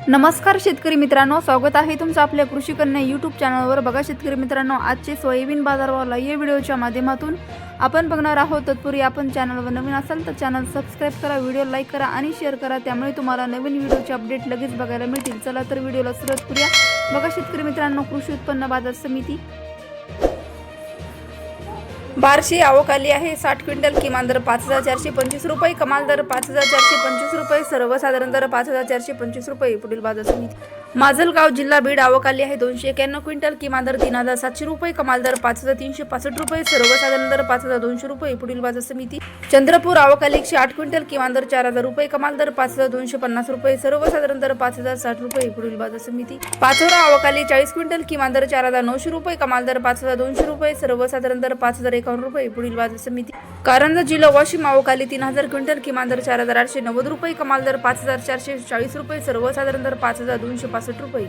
नमस्कार शेतकरी मित्रांनो, स्वागत आहे तुमचं आपल्या कृषी कन्या यूट्यूब चॅनलवर। बघा शेतकरी मित्रांनो, आजचे सोयाबीन बाजारभाव या व्हिडिओच्या माध्यमातून आपण बघणार आहोत। तत्पूर्वी आपण चॅनलवर नवीन असाल तर चॅनल सबस्क्राइब करा, व्हिडिओ लाईक करा आणि शेअर करा, त्यामुळे तुम्हाला नवीन व्हिडिओचे अपडेट लगेच बघायला मिळतील। चला तर व्हिडिओला सुरुवात करूया। बघा शेतकरी मित्रांनो, कृषी उत्पन्न बाजार समिती बार्शी आवक आली आहे 60 क्विंटल, किमान दर 5425 रुपये, कमाल दर 5425 रुपये, सर्वसाधारण दर 5425 रुपये। पुढील बाजार समिती माजलगाव जिल्हा बीड आवक आली आहे 291 क्विंटल, किमान दर 3700 रुपये, कमाल दर 5365 रुपये, सर्वसाधारण दर 5200 रुपये। पुढील बाजार समिती चंद्रपूर आवक आली 108 क्विंटल, किमान दर 4000 रुपये, कमाल दर 5250 रुपये, सर्वसाधारण दर 5060 रुपये। पुढील बाजार समिती पाचोरा आवक आली 40 क्विंटल, किमान दर 4900 रुपये, कमाल दर 5200 रुपये, सर्वसाधारण दर 5051 रुपये। पुढील बाजार समिती कारंजा जिल्हा वाशिम आवक आली 3000 क्विंटल, किमान दर 4890 रुपये, कमाल दर 5440 रुपये, सर्वसाधारण दर 5265 रुपये।